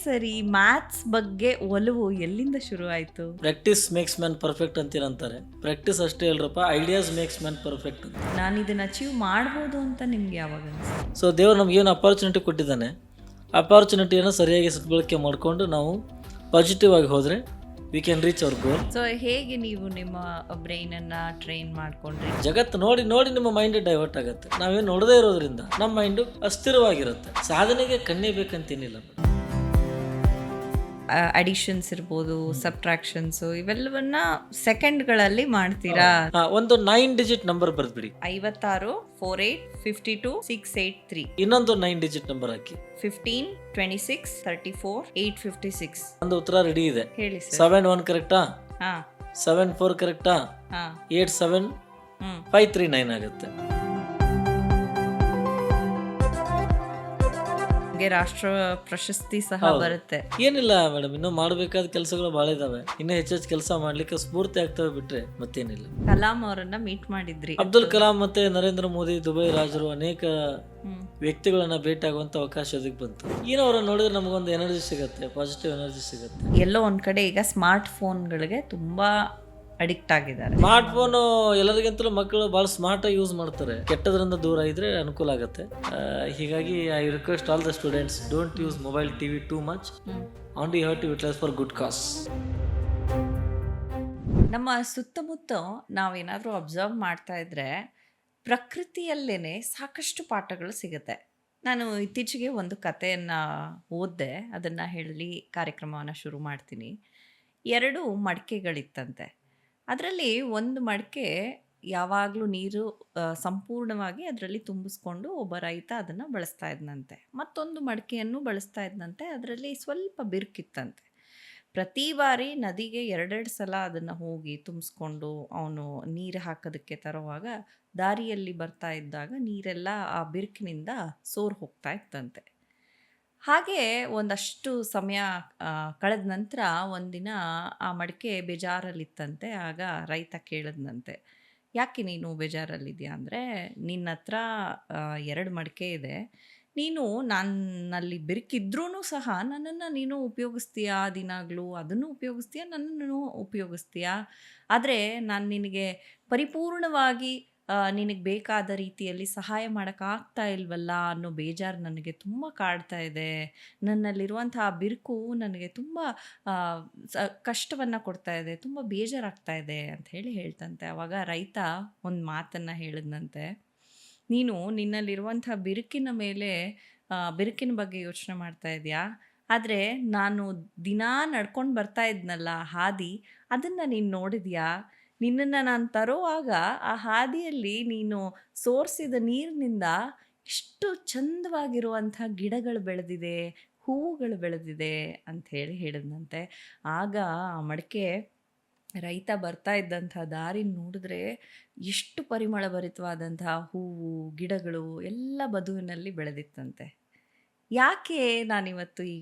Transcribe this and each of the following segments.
ಸರಿ ಮ್ಯಾಥ್ಸ್ ಬಗ್ಗೆ ಒಲವು ಎಲ್ಲಿಂದ ಶುರು ಆಯ್ತು? ಪ್ರಾಕ್ಟೀಸ್ ಮೇಕ್ಸ್ ಮ್ಯಾನ್ ಪರ್ಫೆಕ್ಟ್ ಅಂತೀರಂತಾರೆ. ಪ್ರಾಕ್ಟೀಸ್ ಅಷ್ಟೇ ಅಲ್ರಪ್ಪ, ಐಡಿಯಾಸ್ ಮೇಕ್ಸ್ ಮ್ಯಾನ್ ಪರ್ಫೆಕ್ಟ್ ಅಂತ. ನಾನು ಇದನ್ನ ಅಚೀವ್ ಮಾಡ್ಬೋದು ಅಂತ ನಿಮ್ಗೆ ಯಾವಾಗ ಅನ್ಸುತ್ತೆ? ಸೊ ದೇವರು ನಮಗೇನು ಅಪಾರ್ಚುನಿಟಿ ಕೊಟ್ಟಿದ್ದಾನೆ, ಅಪಾರ್ಚುನಿಟಿಯನ್ನು ಸರಿಯಾಗಿ ಸದ್ಬಳಕೆ ಮಾಡಿಕೊಂಡು ನಾವು ಪಾಸಿಟಿವ್ ಆಗಿ ಹೋದರೆ we can reach our goal. So ಹೇಗೆ ನೀವು ನಿಮ್ಮ ಬ್ರೈನ್ ಅನ್ನ ಟ್ರೈನ್ ಮಾಡ್ಕೊಂಡ್ರಿ? ಜಗತ್ತು ನೋಡಿ ನೋಡಿ ನಿಮ್ಮ ಮೈಂಡ್ ಡೈವರ್ಟ್ ಆಗುತ್ತೆ. ನಾವೇನು ನೋಡದೇ ಇರೋದ್ರಿಂದ ನಮ್ಮ ಮೈಂಡು ಅಸ್ಥಿರವಾಗಿರುತ್ತೆ. ಸಾಧನೆಗೆ ಕಣ್ಣೇ ಬೇಕಂತೇನಿಲ್ಲ. ಅಡಿಷನ್ಸ್ ಇರ್ಬೋದು, ಸಬ್ಟ್ರಾಕ್ಷನ್ಸ್, ಇವೆಲ್ಲವನ್ನ ಸೆಕೆಂಡ್ಗಳಲ್ಲಿ ಮಾಡ್ತೀರಾ? ಒಂದು 9 ಡಿಜಿಟ್ ನಂಬರ್ ಬರೆದ್ಬಿಡಿ. 56 48 52 683. ಇನ್ನೊಂದು 9 ಡಿಜಿಟ್ ನಂಬರ್ ಹಾಕಿ. 15 26 34 856. ಒಂದು ಉತ್ತರ ರೆಡಿ ಇದೆ. ಹೇಳಿ ಸರ್. 71 ಕರೆಕ್ಟಾ? ಹಾ 74 ಕರೆಕ್ಟಾ? ಹಾ 87 ಹ್ಮ್ 539 ಆಗುತ್ತೆ. ರಾಷ್ಟ್ರ ಪ್ರಶಸ್ತಿ ಸಹ ಬರುತ್ತೆ. ಏನಿಲ್ಲ ಮೇಡಮ್, ಇನ್ನೂ ಮಾಡಬೇಕಾದ ಕೆಲಸಗಳು ಭಾಳ ಇದಾವೆ. ಇನ್ನೂ ಹೆಚ್ಚೆಚ್ಚು ಕೆಲಸ ಮಾಡ್ಲಿಕ್ಕೆ ಸ್ಫೂರ್ತಿ ಆಗ್ತವೆ ಬಿಟ್ರೆ ಮತ್ತೇನಿಲ್ಲ. ಕಲಾಂ ಅವರನ್ನ ಮೀಟ್ ಮಾಡಿದ್ರಿ? ಅಬ್ದುಲ್ ಕಲಾಂ ಮತ್ತೆ ನರೇಂದ್ರ ಮೋದಿ, ದುಬೈ ರಾಜರು, ಅನೇಕ ವ್ಯಕ್ತಿಗಳನ್ನ ಭೇಟಿ ಆಗುವಂತ ಅವಕಾಶ ಅದಕ್ಕೆ ಬಂತು. ಏನೋ ಅವ್ರನ್ನ ನೋಡಿದ್ರೆ ನಮಗೊಂದು ಎನರ್ಜಿ ಸಿಗುತ್ತೆ, ಪಾಸಿಟಿವ್ ಎನರ್ಜಿ ಸಿಗುತ್ತೆ. ಎಲ್ಲೋ ಒಂದ್ ಕಡೆ ಈಗ ಸ್ಮಾರ್ಟ್ ಫೋನ್ಗಳಿಗೆ ತುಂಬಾ ಅಡಿಕ್ಟ್ ಆಗಿದ್ದಾರೆ. ಸ್ಮಾರ್ಟ್ ಫೋನ್ ಎಲ್ಲರಿಗಿಂತಲೂ ಮಕ್ಕಳು ಭಾಳ ಸ್ಮಾರ್ಟ್ ಆಗಿ ಯೂಸ್ ಮಾಡ್ತಾರೆ. ಕೆಟ್ಟದ್ರಿಂದ ದೂರ ಇದ್ರೆ ಅನುಕೂಲ ಆಗುತ್ತೆ. ಹೀಗಾಗಿ I request all the students, don't use mobile TV too much. Only you have to utilise for good cause. ನಮ್ಮ ಸುತ್ತಮುತ್ತ ನಾವೇನಾದರೂ ಅಬ್ಸರ್ವ್ ಮಾಡ್ತಾ ಇದ್ರೆ ಪ್ರಕೃತಿಯಲ್ಲೇನೆ ಸಾಕಷ್ಟು ಪಾಠಗಳು ಸಿಗುತ್ತೆ. ನಾನು ಇತ್ತೀಚೆಗೆ ಒಂದು ಕಥೆಯನ್ನು ಓದಿದೆ, ಅದನ್ನು ಹೇಳಿ ಕಾರ್ಯಕ್ರಮವನ್ನು ಶುರು ಮಾಡ್ತೀನಿ. 2 ಮಡಿಕೆಗಳಿತ್ತಂತೆ. ಅದರಲ್ಲಿ ಒಂದು ಮಡಿಕೆ ಯಾವಾಗಲೂ ನೀರು ಸಂಪೂರ್ಣವಾಗಿ ಅದರಲ್ಲಿ ತುಂಬಿಸ್ಕೊಂಡು ಒಬ್ಬ ರೈತ ಅದನ್ನು ಬಳಸ್ತಾ ಇದ್ನಂತೆ. ಮತ್ತೊಂದು ಮಡಿಕೆಯನ್ನು ಬಳಸ್ತಾ ಇದ್ನಂತೆ, ಅದರಲ್ಲಿ ಸ್ವಲ್ಪ ಬಿರುಕಿತ್ತಂತೆ. ಪ್ರತಿ ಬಾರಿ ನದಿಗೆ 2 ಸಲ ಅದನ್ನು ಹೋಗಿ ತುಂಬಿಸ್ಕೊಂಡು ಅವನು ನೀರು ಹಾಕೋದಕ್ಕೆ ತರುವಾಗ ದಾರಿಯಲ್ಲಿ ಬರ್ತಾ ಇದ್ದಾಗ ನೀರೆಲ್ಲ ಆ ಬಿರುಕಿನಿಂದ ಸೋರ್ ಹೋಗ್ತಾ ಇತ್ತಂತೆ. ಹಾಗೆ ಒಂದಷ್ಟು ಸಮಯ ಕಳೆದ ನಂತರ ಒಂದಿನ ಆ ಮಡಿಕೆ ಬೇಜಾರಲ್ಲಿತ್ತಂತೆ. ಆಗ ರೈತ ಕೇಳಿದ್ನಂತೆ, ಯಾಕೆ ನೀನು ಬೇಜಾರಲ್ಲಿದ್ಯಾ ಅಂದರೆ, ನಿನ್ನ ಹತ್ರ 2 ಮಡಿಕೆ ಇದೆ, ನೀನು ನನ್ನಲ್ಲಿ ಬಿರುಕಿದ್ರೂ ಸಹ ನನ್ನನ್ನು ನೀನು ಉಪಯೋಗಿಸ್ತೀಯಾ, ದಿನಾಗಲೂ ಅದನ್ನು ಉಪಯೋಗಿಸ್ತೀಯಾ, ನನ್ನನ್ನು ಉಪಯೋಗಿಸ್ತೀಯಾ, ಆದರೆ ನಾನು ನಿನಗೆ ಪರಿಪೂರ್ಣವಾಗಿ ನಿನಗೆ ಬೇಕಾದ ರೀತಿಯಲ್ಲಿ ಸಹಾಯ ಮಾಡೋಕ್ಕಾಗ್ತಾ ಇಲ್ವಲ್ಲ ಅನ್ನೋ ಬೇಜಾರು ನನಗೆ ತುಂಬ ಕಾಡ್ತಾ ಇದೆ. ನನ್ನಲ್ಲಿರುವಂತಹ ಬಿರುಕು ನನಗೆ ತುಂಬ ಕಷ್ಟವನ್ನು ಕೊಡ್ತಾ ಇದೆ, ತುಂಬ ಬೇಜಾರಾಗ್ತಾ ಇದೆ ಅಂತ ಹೇಳ್ತಂತೆ. ಆವಾಗ ರೈತ ಒಂದು ಮಾತನ್ನು ಹೇಳಿದ್ನಂತೆ, ನೀನು ನಿನ್ನಲ್ಲಿರುವಂಥ ಬಿರುಕಿನ ಮೇಲೆ ಬಿರುಕಿನ ಬಗ್ಗೆ ಯೋಚನೆ ಮಾಡ್ತಾ ಇದೆಯಾ, ಆದರೆ ನಾನು ದಿನಾ ನಡ್ಕೊಂಡು ಬರ್ತಾ ಇದ್ನಲ್ಲ ಹಾದಿ, ಅದನ್ನು ನೀನು ನೋಡಿದ್ಯಾ? ನಿನ್ನನ್ನು ನಾನು ತರುವಾಗ ಆ ಹಾದಿಯಲ್ಲಿ ನೀನು ಸೋರಿಸಿದ ನೀರಿನಿಂದ ಎಷ್ಟು ಚಂದವಾಗಿರುವಂಥ ಗಿಡಗಳು ಬೆಳೆದಿದೆ, ಹೂವುಗಳು ಬೆಳೆದಿದೆ ಅಂತ ಹೇಳಿದಂತೆ. ಆಗ ಆ ಮಡಿಕೆ ರೈತ ಬರ್ತಾ ಇದ್ದಂಥ ದಾರಿ ನೋಡಿದ್ರೆ ಎಷ್ಟು ಪರಿಮಳಭರಿತವಾದಂತಹ ಹೂವು, ಗಿಡಗಳು ಎಲ್ಲ ಬದುವಿನಲ್ಲಿ ಬೆಳೆದಿತ್ತಂತೆ. ಯಾಕೆ ನಾನಿವತ್ತು ಈ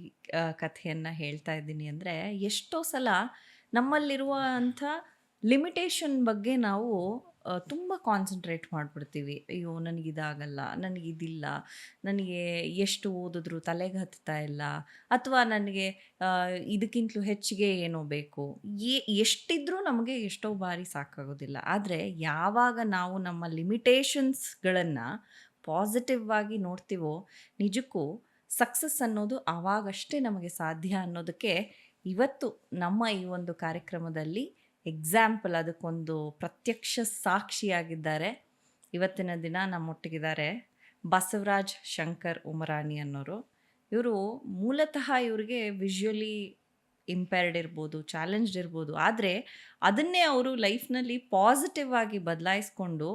ಕಥೆಯನ್ನು ಹೇಳ್ತಾ ಇದ್ದೀನಿ ಅಂದರೆ, ಎಷ್ಟೋ ಸಲ ನಮ್ಮಲ್ಲಿರುವಂಥ ಲಿಮಿಟೇಷನ್ ಬಗ್ಗೆ ನಾವು ತುಂಬ ಕಾನ್ಸಂಟ್ರೇಟ್ ಮಾಡಿಬಿಡ್ತೀವಿ. ಅಯ್ಯೋ ನನಗಿದಾಗಲ್ಲ, ನನಗಿದಿಲ್ಲ, ನನಗೆ ಎಷ್ಟು ಓದಿದ್ರು ತಲೆಗೆ ಹತ್ತಾ ಇಲ್ಲ, ಅಥವಾ ನನಗೆ ಇದಕ್ಕಿಂತಲೂ ಹೆಚ್ಚಿಗೆ ಏನೋ ಬೇಕು, ಎಷ್ಟಿದ್ರೂ ನಮಗೆ ಎಷ್ಟೋ ಬಾರಿ ಸಾಕಾಗೋದಿಲ್ಲ. ಆದರೆ ಯಾವಾಗ ನಾವು ನಮ್ಮ ಲಿಮಿಟೇಷನ್ಸ್ಗಳನ್ನು ಪಾಸಿಟಿವ್ ಆಗಿ ನೋಡ್ತೀವೋ, ನಿಜಕ್ಕೂ ಸಕ್ಸಸ್ ಅನ್ನೋದು ಆವಾಗಷ್ಟೇ ನಮಗೆ ಸಾಧ್ಯ ಅನ್ನೋದಕ್ಕೆ ಇವತ್ತು ನಮ್ಮ ಈ ಒಂದು ಕಾರ್ಯಕ್ರಮದಲ್ಲಿ ಎಕ್ಸಾಂಪಲ್, ಅದಕ್ಕೊಂದು ಪ್ರತ್ಯಕ್ಷ ಸಾಕ್ಷಿಯಾಗಿದ್ದಾರೆ. ಇವತ್ತಿನ ದಿನ ನಮ್ಮೊಟ್ಟಿಗಿದ್ದಾರೆ ಬಸವರಾಜ್ ಶಂಕರ್ ಉಮರಾಣಿ ಅನ್ನೋರು. ಇವರು ಮೂಲತಃ ಇವರಿಗೆ ವಿಜುವಲಿ ಇಂಪೇರ್ಡ್ ಇರ್ಬೋದು, ಚಾಲೆಂಜ್ಡ್ ಇರ್ಬೋದು, ಆದರೆ ಅದನ್ನೇ ಅವರು ಲೈಫ್ನಲ್ಲಿ ಪಾಸಿಟಿವ್ ಆಗಿ ಬದಲಾಯಿಸ್ಕೊಂಡು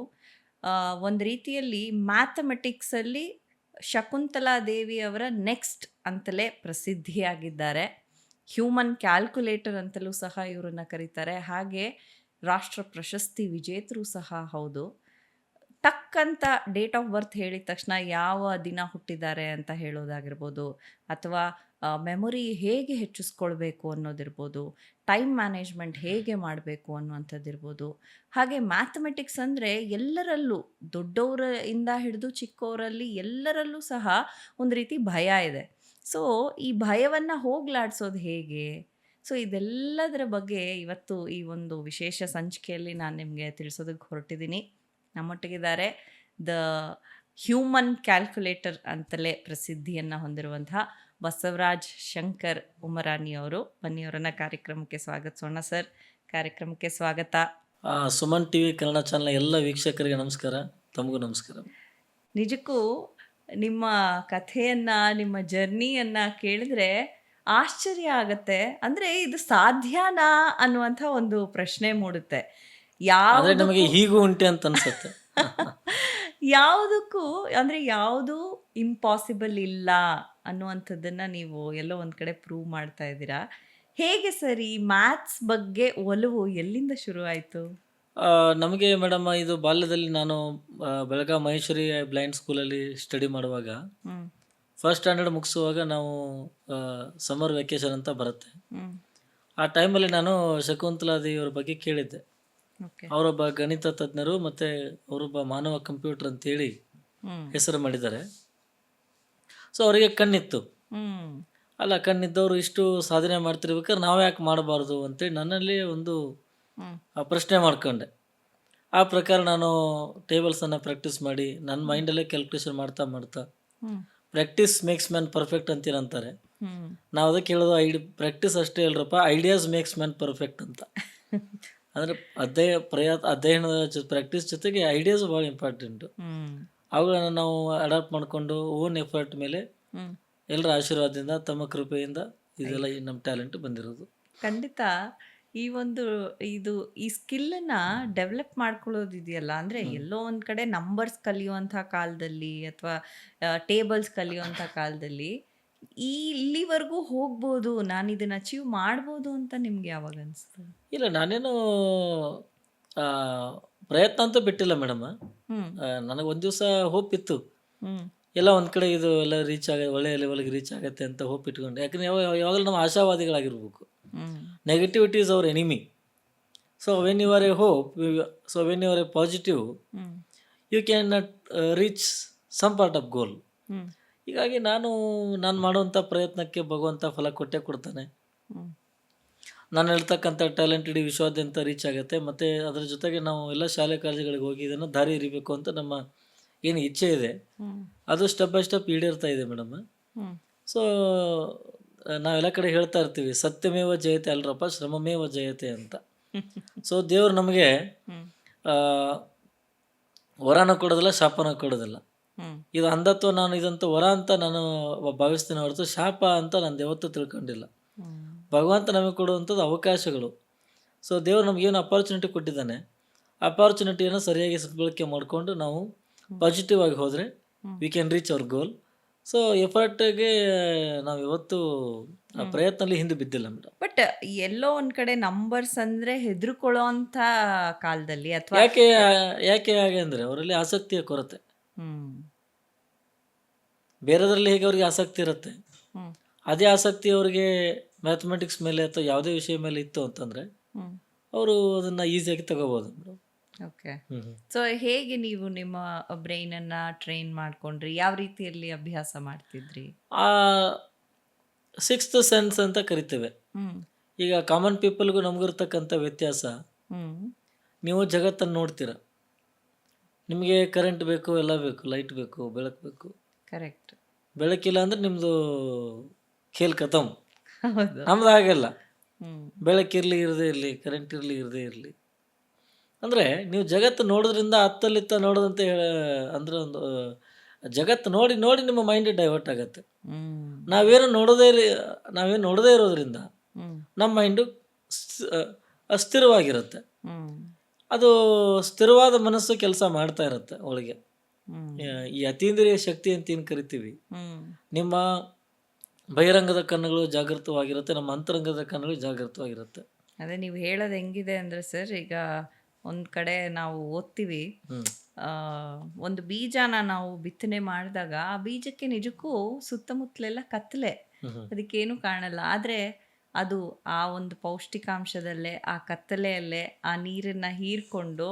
ಒಂದು ರೀತಿಯಲ್ಲಿ ಮ್ಯಾಥಮೆಟಿಕ್ಸಲ್ಲಿ ಶಕುಂತಲಾ ದೇವಿಯವರ ನೆಕ್ಸ್ಟ್ ಅಂತಲೇ ಪ್ರಸಿದ್ಧಿಯಾಗಿದ್ದಾರೆ. ಹ್ಯೂಮನ್ ಕ್ಯಾಲ್ಕುಲೇಟರ್ ಅಂತಲೂ ಸಹ ಇವರನ್ನು ಕರೀತಾರೆ. ಹಾಗೆ ರಾಷ್ಟ್ರ ಪ್ರಶಸ್ತಿ ವಿಜೇತರು ಸಹ ಹೌದು. ಟಕ್ ಅಂತ ಡೇಟ್ ಆಫ್ ಬರ್ತ್ ಹೇಳಿದ ತಕ್ಷಣ ಯಾವ ದಿನ ಹುಟ್ಟಿದ್ದಾರೆ ಅಂತ ಹೇಳೋದಾಗಿರ್ಬೋದು, ಅಥವಾ ಮೆಮೊರಿ ಹೇಗೆ ಹೆಚ್ಚಿಸ್ಕೊಳ್ಬೇಕು ಅನ್ನೋದಿರ್ಬೋದು, ಟೈಮ್ ಮ್ಯಾನೇಜ್ಮೆಂಟ್ ಹೇಗೆ ಮಾಡಬೇಕು ಅನ್ನುವಂಥದ್ದಿರ್ಬೋದು. ಹಾಗೆ ಮ್ಯಾಥಮೆಟಿಕ್ಸ್ ಅಂದರೆ ಎಲ್ಲರಲ್ಲೂ, ದೊಡ್ಡವರಿಂದ ಹಿಡಿದು ಚಿಕ್ಕವರಲ್ಲಿ ಎಲ್ಲರಲ್ಲೂ ಸಹ ಒಂದು ರೀತಿ ಭಯ ಇದೆ. ಸೊ ಈ ಭಯವನ್ನು ಹೋಗ್ಲಾಡ್ಸೋದು ಹೇಗೆ? ಸೊ ಇದೆಲ್ಲದರ ಬಗ್ಗೆ ಇವತ್ತು ಈ ಒಂದು ವಿಶೇಷ ಸಂಚಿಕೆಯಲ್ಲಿ ನಾನು ನಿಮಗೆ ತಿಳಿಸೋದಕ್ಕೆ ಹೊರಟಿದ್ದೀನಿ. ನಮ್ಮೊಟ್ಟಿಗಿದ್ದಾರೆ ದ ಹ್ಯೂಮನ್ ಕ್ಯಾಲ್ಕುಲೇಟರ್ ಅಂತಲೇ ಪ್ರಸಿದ್ಧಿಯನ್ನು ಹೊಂದಿರುವಂತಹ ಬಸವರಾಜ್ ಶಂಕರ್ ಉಮರಾನಿ ಅವರು. ಬನ್ನಿ ಅವರನ್ನ ಕಾರ್ಯಕ್ರಮಕ್ಕೆ ಸ್ವಾಗತಿಸೋಣ. ಸರ್, ಕಾರ್ಯಕ್ರಮಕ್ಕೆ ಸ್ವಾಗತ. ಸುಮನ್ ಟಿವಿ ಕನ್ನಡ ಚಾನಲ್ ಎಲ್ಲ ವೀಕ್ಷಕರಿಗೆ ನಮಸ್ಕಾರ. ತಮಗೂ ನಮಸ್ಕಾರ. ನಿಜಕ್ಕೂ ನಿಮ್ಮ ಕಥೆಯನ್ನು, ನಿಮ್ಮ ಜರ್ನಿಯನ್ನು ಕೇಳಿದ್ರೆ ಆಶ್ಚರ್ಯ ಆಗತ್ತೆ. ಅಂದರೆ ಇದು ಸಾಧ್ಯನಾ ಅನ್ನುವಂಥ ಒಂದು ಪ್ರಶ್ನೆ ಮೂಡುತ್ತೆ. ಆದ್ರೆ ನಮಗೆ ಹೀಗೂ ಉಂಟೆ ಅಂತ ಅನ್ಸುತ್ತೆ. ಯಾವುದಕ್ಕೂ ಅಂದರೆ ಯಾವುದು ಇಂಪಾಸಿಬಲ್ ಇಲ್ಲ ಅನ್ನುವಂಥದ್ದನ್ನು ನೀವು ಎಲ್ಲೋ ಒಂದು ಕಡೆ ಪ್ರೂವ್ ಮಾಡ್ತಾ ಇದ್ದೀರಾ. ಹೇಗೆ ಸರ್ ಈ ಮ್ಯಾಥ್ಸ್ ಬಗ್ಗೆ ಒಲವು ಎಲ್ಲಿಂದ ಶುರು ಆಯಿತು? ನಮಗೆ ಮೇಡಮ್ ಇದು ಬಾಲ್ಯದಲ್ಲಿ ನಾನು ಬೆಳಗಾವಿ ಮಹೇಶ್ವರಿ ಬ್ಲೈಂಡ್ ಸ್ಕೂಲಲ್ಲಿ ಸ್ಟಡಿ ಮಾಡುವಾಗ ಫಸ್ಟ್ ಸ್ಟ್ಯಾಂಡರ್ಡ್ ಮುಗಿಸುವಾಗ ನಾವು ಸಮ್ಮರ್ ವೆಕೇಶನ್ ಅಂತ ಬರುತ್ತೆ. ಆ ಟೈಮಲ್ಲಿ ನಾನು ಶಕುಂತಲಾದೇವಿಯವ್ರ ಬಗ್ಗೆ ಕೇಳಿದ್ದೆ. ಅವರೊಬ್ಬ ಗಣಿತ ತಜ್ಞರು ಮತ್ತು ಅವರೊಬ್ಬ ಮಾನವ ಕಂಪ್ಯೂಟರ್ ಅಂತೇಳಿ ಹೆಸರು ಮಾಡಿದ್ದಾರೆ. ಸೊ ಅವರಿಗೆ ಕಣ್ಣಿತ್ತು. ಅಲ್ಲ, ಕಣ್ಣಿದ್ದವರು ಇಷ್ಟು ಸಾಧನೆ ಮಾಡ್ತಿರ್ಬೇಕಾದ್ರೆ ನಾವು ಯಾಕೆ ಮಾಡಬಾರ್ದು ಅಂತೇಳಿ ನನ್ನಲ್ಲಿ ಒಂದು ಪ್ರಶ್ನೆ ಮಾಡ್ಕೊಂಡೆ. ಆ ಪ್ರಕಾರ ನಾನು ಟೇಬಲ್ಸನ್ನು ಪ್ರಾಕ್ಟೀಸ್ ಮಾಡಿ ನನ್ನ ಮೈಂಡಲ್ಲೇ ಕ್ಯಾಲ್ಕುಲೇಷನ್ ಮಾಡ್ತಾ ಮಾಡ್ತಾ ಪ್ರಾಕ್ಟೀಸ್ ಮೇಕ್ಸ್ ಮ್ಯಾನ್ ಪರ್ಫೆಕ್ಟ್ ಅಂತೀರಂತಾರೆ. ನಾವು ಅದಕ್ಕೆ ಹೇಳೋದು ಪ್ರಾಕ್ಟೀಸ್ ಅಷ್ಟೇ ಅಲ್ರಪ್ಪ, ಐಡಿಯಾಸ್ ಮೇಕ್ಸ್ ಮ್ಯಾನ್ ಪರ್ಫೆಕ್ಟ್ ಅಂತ. ಅಂದರೆ ಅಧ್ಯಯನದ ಪ್ರಾಕ್ಟೀಸ್ ಜೊತೆಗೆ ಐಡಿಯಾಸ್ ಭಾಳ ಇಂಪಾರ್ಟೆಂಟು. ಅವುಗಳನ್ನು ನಾವು ಅಡಾಪ್ಟ್ ಮಾಡಿಕೊಂಡು ಓನ್ ಎಫರ್ಟ್ ಮೇಲೆ ಎಲ್ಲರ ಆಶೀರ್ವಾದದಿಂದ ತಮ್ಮ ಕೃಪೆಯಿಂದ ಇದೆಲ್ಲ ನಮ್ಮ ಟ್ಯಾಲೆಂಟ್ ಬಂದಿರೋದು. ಖಂಡಿತ ಈ ಸ್ಕಿಲ್ಲನ್ನು ಡೆವಲಪ್ ಮಾಡ್ಕೊಳ್ಳೋದಿದೆಯಲ್ಲ, ಅಂದರೆ ಎಲ್ಲೋ ಒಂದು ಕಡೆ ನಂಬರ್ಸ್ ಕಲಿಯುವಂಥ ಕಾಲದಲ್ಲಿ ಅಥವಾ ಟೇಬಲ್ಸ್ ಕಲಿಯುವಂಥ ಕಾಲದಲ್ಲಿ ಇಲ್ಲಿವರೆಗೂ ಹೋಗ್ಬೋದು, ನಾನು ಇದನ್ನು ಅಚೀವ್ ಮಾಡ್ಬೋದು ಅಂತ ನಿಮ್ಗೆ ಯಾವಾಗ ಅನಿಸ್ತು? ಇಲ್ಲ, ನಾನೇನು ಪ್ರಯತ್ನ ಅಂತೂ ಬಿಟ್ಟಿಲ್ಲ ಮೇಡಮ್. ನನಗೆ ಒಂದು ದಿವಸ ಹೋಪ್ ಇತ್ತು, ಎಲ್ಲ ಒಂದು ಕಡೆ ಇದು ಎಲ್ಲ ಒಳ್ಳೆಯ ಲೆವೆಲ್ಗೆ ರೀಚ್ ಆಗುತ್ತೆ ಅಂತ ಹೋಪ್ ಇಟ್ಕೊಂಡು. ಯಾಕಂದರೆ ಯಾವಾಗಲೂ ನಾವು ಆಶಾವಾದಿಗಳಾಗಿರ್ಬೇಕು. Negativity is our enemy. So when you are a hope, so when you are a positive, you can reach some part of goal. ಹೀಗಾಗಿ ನಾನು ಮಾಡುವಂಥ ಪ್ರಯತ್ನಕ್ಕೆ ಭಗವಂತ ಫಲ ಕೊಟ್ಟೇ ಕೊಡ್ತಾನೆ. ನಾನು ಹೇಳ್ತಕ್ಕಂಥ ಟ್ಯಾಲೆಂಟ್ ಇಡೀ ವಿಶ್ವಾದ್ಯಂತ ರೀಚ್ ಆಗುತ್ತೆ. ಮತ್ತು ಅದರ ಜೊತೆಗೆ ನಾವು ಎಲ್ಲ ಶಾಲೆ ಕಾಲೇಜುಗಳಿಗೆ ಹೋಗಿ ಇದನ್ನು ದಾರಿ ಎರಿಬೇಕು ಅಂತ ನಮ್ಮ ಏನು ಇಚ್ಛೆ ಇದೆ ಅದು ಸ್ಟೆಪ್ ಬೈ ಸ್ಟೆಪ್ ಈಡೇರ್ತಾ ಇದೆ ಮೇಡಮ್. ಸೊ ನಾವೆಲ್ಲ ಕಡೆ ಹೇಳ್ತಾ ಇರ್ತೀವಿ, ಸತ್ಯಮೇವ ಜಯತೆ ಅಲ್ರಪ್ಪ, ಶ್ರಮಮೇವ ಜಯತೆ ಅಂತ. ಸೊ ದೇವರು ನಮಗೆ ವರನ ಕೊಡೋದಿಲ್ಲ, ಶಾಪನ ಕೊಡೋದಿಲ್ಲ. ಇದು ಅಂಧತ್ವ, ನಾನು ಇದಂತೂ ವರ ಅಂತ ನಾನು ಭಾವಿಸ್ತೀನಿ ಹೊರತು ಶಾಪ ಅಂತ ನಾನು ಯಾವತ್ತೂ ತಿಳ್ಕೊಂಡಿಲ್ಲ. ಭಗವಂತ ನಮಗೆ ಕೊಡುವಂಥದ್ದು ಅವಕಾಶಗಳು. ಸೊ ದೇವರು ನಮಗೇನು ಅಪಾರ್ಚುನಿಟಿ ಕೊಟ್ಟಿದ್ದಾನೆ, ಅಪಾರ್ಚುನಿಟಿಯನ್ನು ಸರಿಯಾಗಿ ಸದ್ಬಳಕೆ ಮಾಡಿಕೊಂಡು ನಾವು ಪಾಸಿಟಿವ್ ಆಗಿ ಹೋದರೆ we can reach our goal. So ಎಫರ್ಟ್ಗೆ ನಾವು ಇವತ್ತು ಪ್ರಯತ್ನಲ್ಲಿ ಹಿಂದೆ ಬಿದ್ದಿಲ್ಲ ಮೇಡಮ್. ಬಟ್ ಎಲ್ಲೋ ಒಂದು ಕಡೆ ನಂಬರ್ಸ್ ಅಂದರೆ ಹೆದರ್ಕೊಳ್ಳೋ ಅಂಥ ಕಾಲದಲ್ಲಿ ಅಥವಾ ಯಾಕೆ ಹಾಗೆ ಅಂದರೆ ಅವರಲ್ಲಿ ಆಸಕ್ತಿಯ ಕೊರತೆ. ಬೇರೆದರಲ್ಲಿ ಹೇಗೆ ಅವ್ರಿಗೆ ಆಸಕ್ತಿ ಇರುತ್ತೆ, ಅದೇ ಆಸಕ್ತಿ ಅವರಿಗೆ ಮ್ಯಾಥಮೆಟಿಕ್ಸ್ ಮೇಲೆ ಅಥವಾ ಯಾವುದೇ ವಿಷಯ ಮೇಲೆ ಇತ್ತು ಅಂತಂದರೆ ಅವರು ಅದನ್ನು ಈಸಿಯಾಗಿ ತಗೋಬೋದು ಮೇಡಮ್. ಓಕೆ. ಸೊ ಹೇಗೆ ನೀವು ನಿಮ್ಮ ಬ್ರೈನನ್ನು ಟ್ರೈನ್ ಮಾಡ್ಕೊಂಡ್ರಿ? ಯಾವ ರೀತಿಯಲ್ಲಿ ಅಭ್ಯಾಸ ಮಾಡ್ತಿದ್ರಿ? ಸಿಕ್ಸ್ತ್ ಸೆನ್ಸ್ ಅಂತ ಕರಿತೇವೆ. ಈಗ ಕಾಮನ್ ಪೀಪಲ್ಗೂ ನಮಗಿರ್ತಕ್ಕಂಥ ವ್ಯತ್ಯಾಸ, ನೀವು ಜಗತ್ತನ್ನು ನೋಡ್ತೀರ, ನಿಮಗೆ ಕರೆಂಟ್ ಬೇಕು, ಎಲ್ಲ ಬೇಕು, ಲೈಟ್ ಬೇಕು, ಬೆಳಕು ಬೇಕು. ಕರೆಕ್ಟ್. ಬೆಳಕಿಲ್ಲ ಅಂದರೆ ನಿಮ್ಮದು ಖೇಲ್ ಖತಮ್. ನಮ್ದು ಹಾಗೆಲ್ಲ, ಬೆಳಕಿರಲಿ ಇರದೇ ಇರಲಿ, ಕರೆಂಟ್ ಇರಲಿ ಇರದೇ ಇರಲಿ. ಅಂದರೆ ನೀವು ಜಗತ್ತು ನೋಡೋದ್ರಿಂದ ಅತ್ತಲಿತ್ತ ನೋಡೋದಂತ ಅಂದರೆ ಒಂದು ಜಗತ್ತು ನೋಡಿ ನೋಡಿ ನಿಮ್ಮ ಮೈಂಡ್ ಡೈವರ್ಟ್ ಆಗುತ್ತೆ. ನಾವೇನು ನೋಡದೇ ಇರೋದ್ರಿಂದ ನಮ್ಮ ಮೈಂಡು ಅಸ್ಥಿರವಾಗಿರುತ್ತೆ. ಅದು ಸ್ಥಿರವಾದ ಮನಸ್ಸು ಕೆಲಸ ಮಾಡ್ತಾ ಇರುತ್ತೆ ಅವಳಿಗೆ. ಈ ಅತೀಂದ್ರಿಯ ಶಕ್ತಿ ಅಂತ ಏನು ಕರಿತೀವಿ, ನಿಮ್ಮ ಬಹಿರಂಗದ ಕಣ್ಣುಗಳು ಜಾಗೃತವಾಗಿರುತ್ತೆ, ನಮ್ಮ ಅಂತರಂಗದ ಕಣ್ಣುಗಳು ಜಾಗೃತವಾಗಿರುತ್ತೆ. ಅದೇ ನೀವು ಹೇಳೋದು ಹೆಂಗಿದೆ ಅಂದರೆ ಸರ್, ಈಗ ಒಂದು ಕಡೆ ನಾವು ಓದ್ತೀವಿ, ಒಂದು ಬೀಜನ ನಾವು ಬಿತ್ತನೆ ಮಾಡಿದಾಗ ಆ ಬೀಜಕ್ಕೆ ನಿಜಕ್ಕೂ ಸುತ್ತಮುತ್ತಲೆಲ್ಲ ಕತ್ತಲೆ, ಅದಕ್ಕೇನು ಕಾಣಲ್ಲ. ಆದರೆ ಅದು ಆ ಒಂದು ಪೌಷ್ಟಿಕಾಂಶದಲ್ಲೇ, ಆ ಕತ್ತಲೆಯಲ್ಲೇ ಆ ನೀರನ್ನು ಹೀರ್ಕೊಂಡು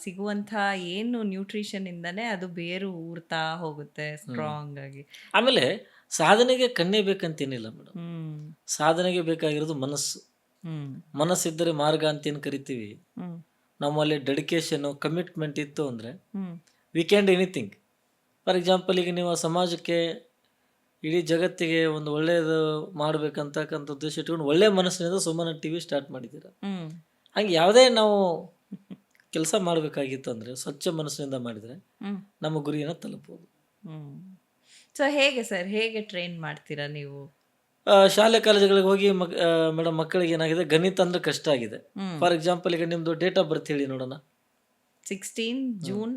ಸಿಗುವಂಥ ಏನು ನ್ಯೂಟ್ರಿಷನ್ ಇಂದನೇ ಅದು ಬೇರು ಊರ್ತಾ ಹೋಗುತ್ತೆ ಸ್ಟ್ರಾಂಗ್ ಆಗಿ. ಆಮೇಲೆ ಸಾಧನೆಗೆ ಕಣ್ಣೇ ಬೇಕಂತೇನಿಲ್ಲ ಮೇಡಮ್. ಹ್ಮ್ ಸಾಧನೆಗೆ ಬೇಕಾಗಿರೋದು ಮನಸ್ಸು. ಹ್ಮ್ ಮನಸ್ಸಿದ್ದರೆ ಮಾರ್ಗ ಅಂತ ಏನು ಕರಿತೀವಿ, ಹ್ಮ್ ನಮ್ಮಲ್ಲಿ ಡೆಡಿಕೇಶನು ಕಮಿಟ್ಮೆಂಟ್ ಇತ್ತು ಅಂದರೆ hmm we can do anything. For example ಈಗ ನೀವು ಸಮಾಜಕ್ಕೆ, ಇಡೀ ಜಗತ್ತಿಗೆ ಒಂದು ಒಳ್ಳೆಯದು ಮಾಡಬೇಕಂತಕ್ಕಂಥ ಉದ್ದೇಶ ಇಟ್ಕೊಂಡು ಒಳ್ಳೆಯ ಮನಸ್ಸಿನಿಂದ ಸುಮ್ಮನೆ ಟಿ ವಿ ಸ್ಟಾರ್ಟ್ ಮಾಡಿದ್ದೀರ. ಹ್ಮ್ ಹಂಗೆ ಯಾವುದೇ ನಾವು ಕೆಲಸ ಮಾಡಬೇಕಾಗಿತ್ತು ಅಂದರೆ ಸ್ವಚ್ಛ ಮನಸ್ಸಿನಿಂದ ಮಾಡಿದರೆ ಹ್ಮ್ ನಮ್ಮ ಗುರಿಯನ್ನು ತಲುಪಬಹುದು. ಹ್ಮ್ ಸೊ ಹೇಗೆ ಸರ್, ಹೇಗೆ ಟ್ರೈನ್ ಮಾಡ್ತೀರಾ ನೀವು? ಶಾಲೆ ಕಾಲೇಜುಗಳಿಗೆ ಹೋಗಿ ಮೇಡಮ್ ಮಕ್ಕಳಿಗೆ ಏನಾಗಿದೆ, ಗಣಿತ ಅಂದರೆ ಕಷ್ಟ ಆಗಿದೆ. ಹ್ಮ್ ಫಾರ್ ಎಕ್ಸಾಂಪಲ್ ಈಗ ನಿಮ್ಮದು ಡೇಟ್ ಆಫ್ ಬರ್ತ್ ಹೇಳಿ ನೋಡೋಣ. 16 ಜೂನ್.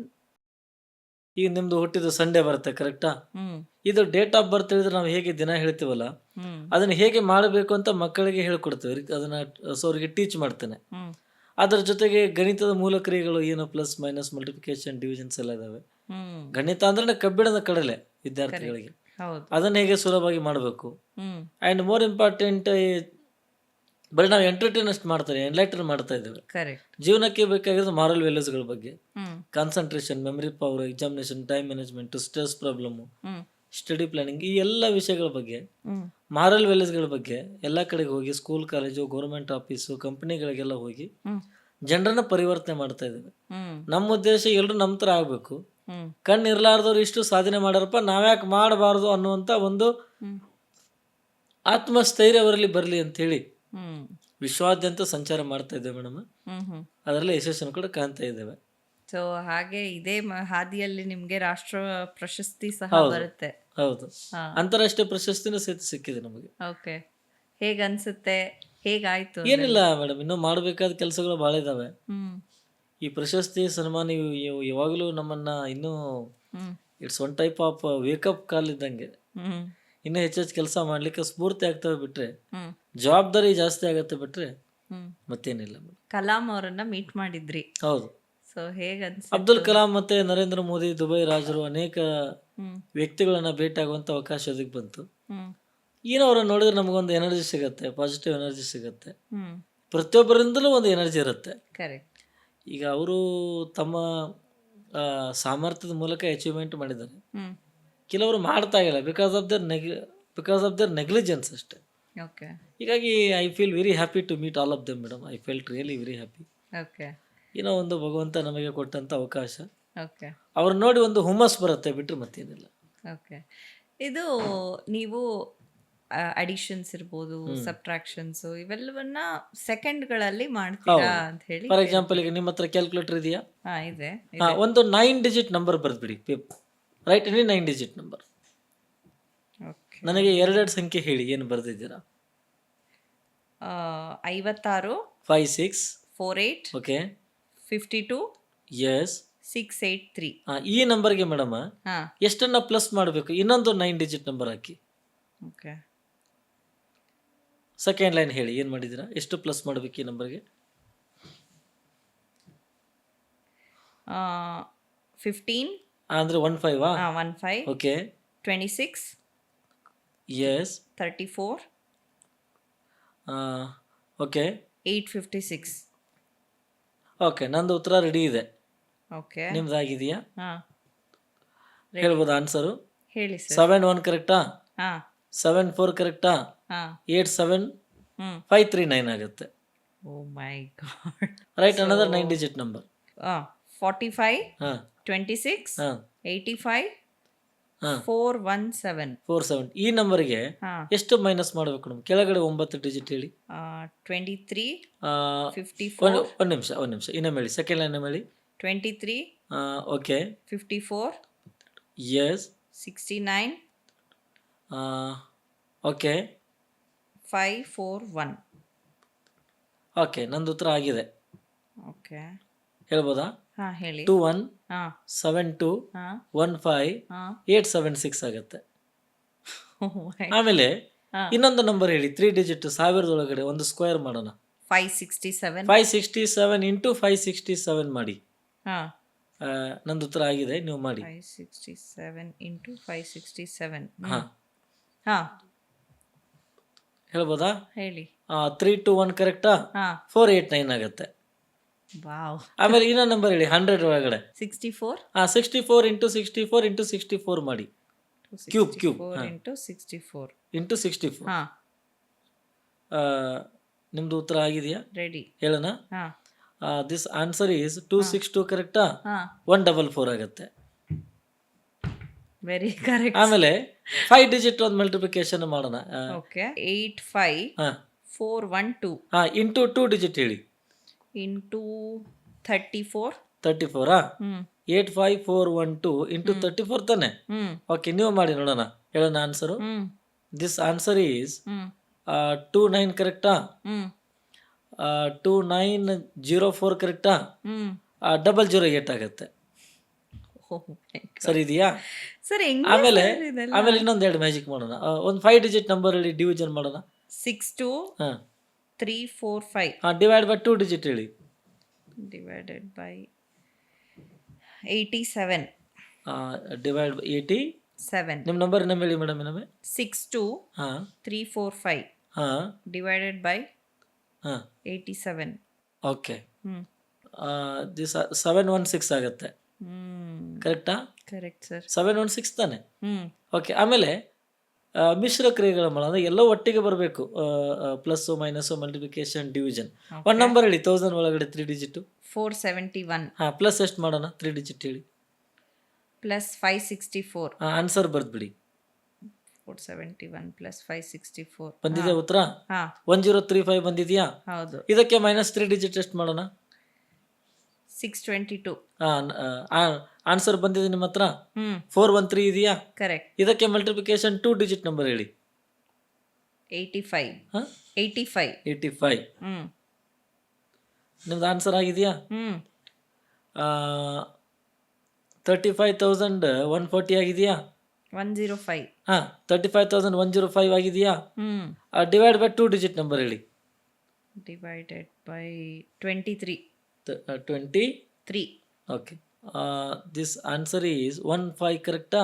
ಈಗ ನಿಮ್ಮದು ಹುಟ್ಟಿದ ಸಂಡೇ ಬರುತ್ತೆ ಕರೆಕ್ಟಾ? ಹ್ಮ್ ಇದು ಡೇಟ್ ಆಫ್ ಬರ್ತ್ ಹೇಳಿದ್ರೆ ನಾವು ಹೇಗೆ ದಿನ ಹೇಳ್ತೀವಲ್ಲ, ಹ್ಮ್ ಅದನ್ನು ಹೇಗೆ ಮಾಡಬೇಕು ಅಂತ ಮಕ್ಕಳಿಗೆ ಹೇಳ್ಕೊಡ್ತೇವೆ. ಅದನ್ನು ಸೊ ಅವರಿಗೆ ಟೀಚ್ ಮಾಡ್ತೇನೆ. ಹ್ಮ್ ಅದರ ಜೊತೆಗೆ ಗಣಿತದ ಮೂಲ ಕ್ರಿಯೆಗಳು ಏನು, ಪ್ಲಸ್ ಮೈನಸ್ ಮಲ್ಟಿಪ್ಲಿಕೇಶನ್ ಡಿವಿಷನ್ಸ್ ಎಲ್ಲ ಇದಾವೆ. ಹ್ಮ್ ಗಣಿತ ಅಂದ್ರೆ ಕಬ್ಬಿಣದ ಕಡಲೆ ವಿದ್ಯಾರ್ಥಿಗಳಿಗೆ, ಹೌದು. ಅದನ್ನು ಹೇಗೆ ಸುಲಭವಾಗಿ ಮಾಡಬೇಕು. ಹ್ಮ್ ಆ್ಯಂಡ್ ಮೋರ್ ಇಂಪಾರ್ಟೆಂಟ್, ಬರೀ ನಾವು ಎಂಟರ್ಟೈನ್ ಅಷ್ಟು ಮಾಡ್ತಾರೆ, ಎನ್ಲೈಟರ್ ಮಾಡ್ತಾ ಇದ್ದೇವೆ. ಕರೆಕ್ಟ್. ಜೀವನಕ್ಕೆ ಬೇಕಾಗಿರೋದು ಮಾರಲ್ ವ್ಯಾಲ್ಯೂಸ್ಗಳ ಬಗ್ಗೆ, hmm concentration, memory power, examination, time management, stress problem, hmm study planning, ಈ ಎಲ್ಲ ವಿಷಯಗಳ ಬಗ್ಗೆ, ಹ್ಮ್ ಮಾರಲ್ ವ್ಯಾಲ್ಯೂಸ್ಗಳ ಬಗ್ಗೆ ಎಲ್ಲ ಕಡೆಗೆ ಹೋಗಿ, ಸ್ಕೂಲ್, ಕಾಲೇಜು, ಗೌರ್ಮೆಂಟ್ ಆಫೀಸು, ಕಂಪ್ನಿಗಳಿಗೆಲ್ಲ ಹೋಗಿ ಹ್ಮ್ ಜನರನ್ನ ಪರಿವರ್ತನೆ ಮಾಡ್ತಾ ಇದ್ದೇವೆ. ಹ್ಮ್ ನಮ್ಮ ಉದ್ದೇಶ ಎಲ್ಲರೂ ನಮ್ಮ ಥರ ಆಗಬೇಕು. ಹ್ಮ್ ಕಣ್ಣು ಇರಲಾರ್ದವ್ರು ಇಷ್ಟು ಸಾಧನೆ ಮಾಡ್ಯಾರಪ್ಪ, ನಾವ್ಯಾಕೆ ಮಾಡಬಾರ್ದು ಅನ್ನುವಂಥ ಒಂದು ಹ್ಮ್ ಆತ್ಮಸ್ಥೈರ್ಯ ಅವರಲ್ಲಿ ಬರಲಿ ಅಂಥೇಳಿ ಹ್ಮ್ ವಿಶ್ವಾದ್ಯಂತ ಸಂಚಾರ ಮಾಡ್ತಾ ಇದ್ದೇವೆ ಮೇಡಮ್. ಹ್ಮ್ ಹ್ಮ್ ಅದರಲ್ಲಿ ಯಶಸ್ಸನ್ನು ಕೂಡ ಕಾಣ್ತಾ ಇದ್ದೇವೆ. ಸೊ ಹಾಗೆ ಇದೇ ಹಾದಿಯಲ್ಲಿ ನಿಮ್ಗೆ ರಾಷ್ಟ್ರ ಪ್ರಶಸ್ತಿ ಸಹ ಹೌದು. ಬರುತ್ತೆ. ಹೌದು, ಹಾ ಅಂತಾರಾಷ್ಟ್ರೀಯ ಪ್ರಶಸ್ತಿನೂ ಸಹಿತ ಸಿಕ್ಕಿದೆ ನಮಗೆ. ಓಕೆ. ಹೇಗನ್ಸುತ್ತೆ, ಹೇಗಾಯ್ತು? ಏನಿಲ್ಲ ಮೇಡಮ್, ಇನ್ನೂ ಮಾಡಬೇಕಾದ ಕೆಲಸಗಳು ಭಾಳ ಇದ್ದಾವೆ. ಹ್ಮ್ ಈ ಪ್ರಶಸ್ತಿ ಸನ್ಮಾನ ಯಾವಾಗಲೂ ನಮ್ಮನ್ನು ಇನ್ನೂ hmm it's one type of wake up call ಇದ್ದಂಗೆ. ಹ್ಮ್ ಇನ್ನೂ ಹೆಚ್ಚೆಚ್ಚು ಕೆಲಸ ಮಾಡಲಿಕ್ಕೆ ಸ್ಫೂರ್ತಿ ಆಗ್ತವೆ ಬಿಟ್ಟರೆ, ಹ್ಮ್ ಜವಾಬ್ದಾರಿ ಜಾಸ್ತಿ ಆಗತ್ತೆ ಬಿಟ್ಟರೆ ಹ್ಮ್ ಮತ್ತೇನಿಲ್ಲ ಮೇಡಮ್. ಕಲಾಂ ಅವರನ್ನ ಮೀಟ್ ಮಾಡಿದ್ರಿ. ಹೌದು, ಸೊ ಹೇಗನ್ಸ? ಅಬ್ದುಲ್ ಕಲಾಂ ಮತ್ತು ನರೇಂದ್ರ ಮೋದಿ, ದುಬೈ ರಾಜರು, ಅನೇಕ ಹ್ಮ್ ವ್ಯಕ್ತಿಗಳನ್ನ ಭೇಟಿಯಾಗುವಂಥ ಅವಕಾಶ ಅದಕ್ಕೆ ಬಂತು. ಹ್ಮ್ ಏನೋ ಅವ್ರನ್ನ ನೋಡಿದ್ರೆ ನಮಗೊಂದು ಎನರ್ಜಿ ಸಿಗುತ್ತೆ, ಪಾಸಿಟಿವ್ ಎನರ್ಜಿ ಸಿಗುತ್ತೆ. ಹ್ಮ್ ಪ್ರತಿಯೊಬ್ಬರಿಂದಲೂ ಒಂದು ಎನರ್ಜಿ ಇರುತ್ತೆ. ಕರೆಕ್ಟ್. ಈಗ ಅವರು ತಮ್ಮ ಸಾಮರ್ಥ್ಯದ ಮೂಲಕ ಅಚೀವ್ಮೆಂಟ್ ಮಾಡಿದ್ದಾರೆ. ಹ್ಮ್ ಕೆಲವರು ಮಾಡ್ತಾ ಇಲ್ಲ, ಬಿಕಾಸ್ ಆಫ್ ದರ್ ನೆಗ್ಲಿಜೆನ್ಸ್ ಅಷ್ಟೇ. ಓಕೆ ಹೀಗಾಗಿ I feel very happy to meet all of them madam. I felt really very happy. Okay ಏನೋ ಒಂದು ಭಗವಂತ ನಮಗೆ ಕೊಟ್ಟಂಥ ಅವಕಾಶ, ಓಕೆ ಅವ್ರು ನೋಡಿ ಒಂದು ಹುಮ್ಮಸ್ ಬರುತ್ತೆ ಬಿಟ್ಟರೆ ಮತ್ತೇನಿಲ್ಲ. ಓಕೆ. ಇದು ನೀವು ಅಡಿಷನ್ಸ್ ಇರ್ಬೋದು, ಸಬ್ಟ್ರಾಕ್ಷನ್ಸ್, ಇವೆಲ್ಲವನ್ನ ಸೆಕೆಂಡ್ಗಳಲ್ಲಿ ಮಾಡ್ತೀರಾ ಅಂತ ಹೇಳಿ. ಫಾರ್ ಎಕ್ಸಾಂಪಲ್ ಈಗ ನಿಮ್ಮ ಹತ್ರ ಕ್ಯಾಲ್ಕುಲೇಟರ್ ಇದೆಯಾ? ಹಾ ಇದೆ. ಒಂದು 9 ಡಿಜಿಟ್ ನಂಬರ್ ಬರೆದ್ಬಿಡಿ. Right any 9 digit number. Okay. ನನಗೆ ಎರಡೆರಡು ಸಂಖ್ಯೆ ಹೇಳಿ, ಏನು ಬರೆದಿದ್ದೀರಾ? 56 56. 48 ಓಕೆ. 52 ಎಸ್. 683. ಈ ನಂಬರ್ಗೆ ಮೇಡಮ್ ಹಾ ಎಷ್ಟನ್ನ ಪ್ಲಸ್ ಮಾಡಬೇಕು? ಇನ್ನೊಂದು 9 ಡಿಜಿಟ್ ನಂಬರ್ ಹಾಕಿ. ಓಕೆ. ಸೆಕೆಂಡ್ ಲೈನ್ ಹೇಳಿ, ಏನು ಮಾಡಿದ್ದೀರಾ? ಎಷ್ಟು ಪ್ಲಸ್ ಮಾಡಬೇಕು ಈ ನಂಬರ್ಗೆ? 15 ಅಂದರೆ 15. 15 ಓಕೆ. 26 ಎಸ್. 34 ಓಕೆ. 856. ಓಕೆ, ನಂದು ಉತ್ತರ ರೆಡಿ ಇದೆ. ಓಕೆ. ನಿಮ್ದಾಗಿದೆಯಾ? ಹಾ ಹೇಳ್ಬೋದು ಆನ್ಸರು? ಹೇಳಿ ಸರ್. 71 ಕರೆಕ್ಟಾ? ಹಾ 74 ಕರೆಕ್ಟಾ? ಹಾ 87539 ಆಗುತ್ತೆ. Oh my god. Right, another 9 digit number. 45 ಹಾಂ 26 ಹಾಂ 85 ಹಾಂ 417. 47. ಈ ನಂಬರ್ಗೆ ಹಾ ಎಷ್ಟು ಮೈನಸ್ ಮಾಡಬೇಕು ನಮ್ಗೆ? ಕೆಳಗಡೆ 9 ಡಿಜಿಟ್ ಹೇಳಿ. 23 ಆ, 54 ಒಂದು ನಿಮಿಷ ಇನ್ನೊಮ್ಮೆ ಹೇಳಿ. ಸೆಕೆಂಡ್ ಲೈನ್ ಹೇಳಿ. 23 ಓಕೆ. 54 ಎಸ್. 69 ಓಕೆ 541. ಓಕೆ, ನಂದು ಉತ್ತರ ಆಗಿದೆ. ಓಕೆ. ಹೇಳ್ಬೋದಾ? ಹಾ ಹೇಳಿ. 21 ಹಾ 72 ಹಾ 15 ಹಾ 876 ಆಗುತ್ತೆ. ಆಮೇಲೆ ಹಾ. ಇನ್ನೊಂದು ನಂಬರ್ ಹೇಳಿ, 3 ಡಿಜಿಟ್, 1000 ಒಳಗಡೆ ಒಂದು ಸ್ಕ್ವೇರ್ ಮಾಡೋಣ. 567. 567 ಇಂಟು 567 ಮಾಡಿ. ಹಾ ನಂದು ಉತ್ತರ ಆಗಿದೆ, ನೀವು ಮಾಡಿ. 567 ಇಂಟು 567. ಹಾ ಹಾ ಹೇಳ್ಬೋದಾ? ಹೇಳಿ. 321 ಕರೆಕ್ಟಾ? ಹಾ 489 ಆಗುತ್ತೆ. ವಾವ್. ಆಮೇಲೆ ಇನ್ನೊಂದು ನಂಬರ್ ಹೇಳಿ, 100 ಒಳಗಡೆ. 64 64 ಇಂಟು 64 ಇಂಟು 64 ಮಾಡಿ. Cube cube into 64 into 64. ಹಾಂ ನಿಮ್ದು ಉತ್ತರ ಆಗಿದೆಯಾ? ರೆಡಿ. ಹೇಳೋಣ. ಹಾಂ ದಿಸ್ ಆನ್ಸರ್ ಈಸ್ 262 ಕರೆಕ್ಟಾ? ಹಾಂ 144 ಆಗುತ್ತೆ. Very correct. ಆಮೇಲೆ 5 ಡಿಜಿಟ್ ಒಂದು ಮಲ್ಟಿಪ್ಲಿಕೇಶನ್ ಮಾಡೋಣ. ಓಕೆ 85412 ಇಂಟು 2 ಡಿಜಿಟ್ ಹೇಳಿ. ಇಂಟು 34. 34 ಹ್ಮ್ 85412 ಇಂಟು 34 ತಾನೆ? ಹ್ಮ್ ಓಕೆ, ನೀವು ಮಾಡಿ ನೋಡೋಣ. ಹೇಳೋಣ answer. Hmm this answer is hmm 29 ಕರೆಕ್ಟಾ? ಹ್ಮ್ 2904 ಕರೆಕ್ಟಾ? ಹ್ಮ್ 008 ಆಗುತ್ತೆ. ಸರಿ ಇದೆಯಾ? ಸರ್ ಆಮೇಲೆ ಇನ್ನೊಂದು ಎರಡು ಮ್ಯಾಜಿಕ್ ಮಾಡೋಣ. ಒಂದು 5 ಡಿಜಿಟ್ ನಂಬರ್ ಹೇಳಿ, ಡಿವಿಷನ್ ಮಾಡೋಣ. 62345 ಡಿವೈಡ್ ಬೈ 2 ಡಿಜಿಟ್ ಹೇಳಿ. Divided by 87. Divide by 87. ನಿಮ್ಮ ನಂಬರ್ ಇನ್ನೊಮ್ಮೆ ಹೇಳಿ ಮೇಡಮ್. ಇನ್ನೊಮ್ಮೆ 62345 divided by 87. Okay. Hmm this 716 ಆಗುತ್ತೆ. ಕರೆಕ್ಟಾ? Correct sir. 716 ತಾನೆ? Hmm okay. ಆಮೇಲೆ ಮಿಶ್ರ ಕ್ರಿಯೆಗಳ ಮಾಡೋಣ. ಎಲ್ಲ ಒಟ್ಟಿಗೆ ಬರಬೇಕು. Plus minus multiplication division. ಒಂದು ನಂಬರ್ ಹೇಳಿ 1000 ಒಳಗಡೆ 3 ಡಿಜಿಟ್. 471 ಪ್ಲಸ್ ಎಷ್ಟು ಮಾಡೋಣ? 3 ಡಿಜಿಟ್ ಹೇಳಿ. ಪ್ಲಸ್ 564. ಆನ್ಸರ್ ಬರ್ದ್ಬಿಡಿ. 471 ಪ್ಲಸ್ 564 ಬಂದಿದೆ ಉತ್ತರ? ಹಾ 1035 ಬಂದಿದೆಯಾ? ಹೌದು. ಇದಕ್ಕೆ ಮೈನಸ್ 3 ಡಿಜಿಟ್ ಎಷ್ಟು ಮಾಡೋಣ? 622. ಆನ್ಸರ್ ಬಂದಿದೆ ನಿಮ್ಮ ಹತ್ರ? 413 ಇದೆಯಾ? ಕರೆಕ್ಟ್. ಇದಕ್ಕೆ ಮಲ್ಟಿಪ್ಲಿಕೇಶನ್ 2 ಡಿಜಿಟ್ ನಂಬರ್ ಹೇಳಿ. 85. 85. ಹ್ಮ್ ನಿಮ್ದು ಆನ್ಸರ್ ಆಗಿದೆಯಾ? ಹ್ಮ್ 35,140 ಆಗಿದೆಯಾ? 105. 35,105 ಆಗಿದೆಯಾ? ಹ್ಮ್ ಡಿವೈಡ್ ಬೈ 2 ಡಿಜಿಟ್ ನಂಬರ್ ಹೇಳಿ. Divided by 23. 23. Okay. This answer is 15 ಕರೆಕ್ಟಾ?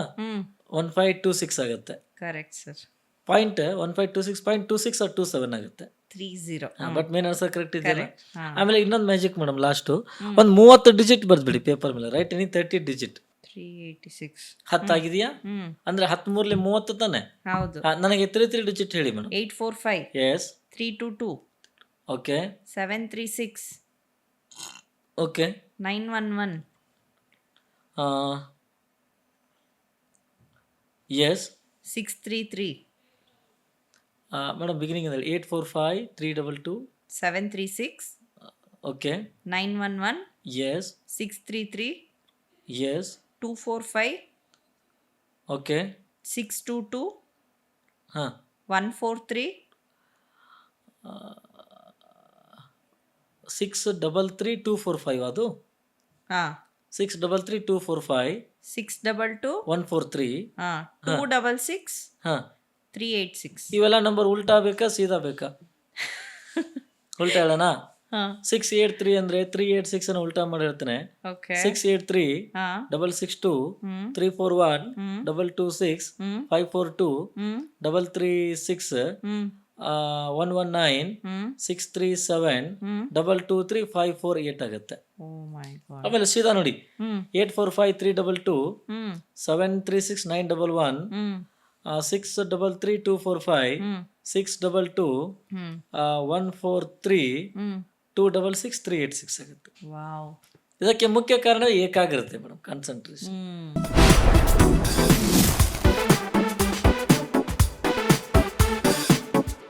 1526 ಆಗುತ್ತೆ. Correct sir. ಪಾಯಿಂಟ್ 1526.26 or 27 ಆಗುತ್ತೆ. 30. ಬಟ್ ಮೇನ್ ಆನ್ಸರ್ ಕರೆಕ್ಟ್ ಇದೆಯಲ್ಲ. ಹಾ. ಆಮೇಲೆ ಇನ್ನೊಂದು ಮ್ಯಾಜಿಕ್ ಮೇಡಮ್, ಲಾಸ್ಟು ಒಂದು 30 ಡಿಜಿಟ್ ಬರ್ದ್ಬಿಡಿ ಪೇಪರ್ ಮೇಲೆ. Right any 30 digit. 386. 10 ಆಗಿದೆಯಾ? ಅಂದ್ರೆ 10 ಮೂರ್ಲಿ 30 ತಾನೆ? ಹೌದು. ನನಗೆ 3 ಡಿಜಿಟ್ ಹೇಳಿ madam. 845. Yes. 322. Okay. 736. Okay. 911. Yes. 633. Madam beginning ಅಂದರೆ 845 322 736. ಓಕೆ. 911. ಎಸ್. 633. ಎಸ್. 245. ಓಕೆ. 622. 143. 633 ಅದು? 633 622. 143. 266. 386. ಇವೆಲ್ಲ ನಂಬರ್ ಉಲ್ಟಾ ಬೇಕಾ ಸೀದಾ ಬೇಕಾ? ಉಲ್ಟಾ ಹೇಳೋಣ. 683 ಅಂದ್ರೆ 386 ಅನ್ನು ಉಲ್ಟಾ ಮಾಡಿ ಹೇಳ್ತೇನೆ. 683 662 341 226 542 336 119 637 223 548 ಆಗುತ್ತೆ. ಆಮೇಲೆ ಸೀದಾ ನೋಡಿ 845 322 736 911 633 245 622 143 266 386 ಆಗುತ್ತೆ. ಇದಕ್ಕೆ ಮುಖ್ಯ ಕಾರಣ ಏಕಾಗ್ರತೆ ಮೇಡಮ್, ಕಾನ್ಸಂಟ್ರೇಷನ್.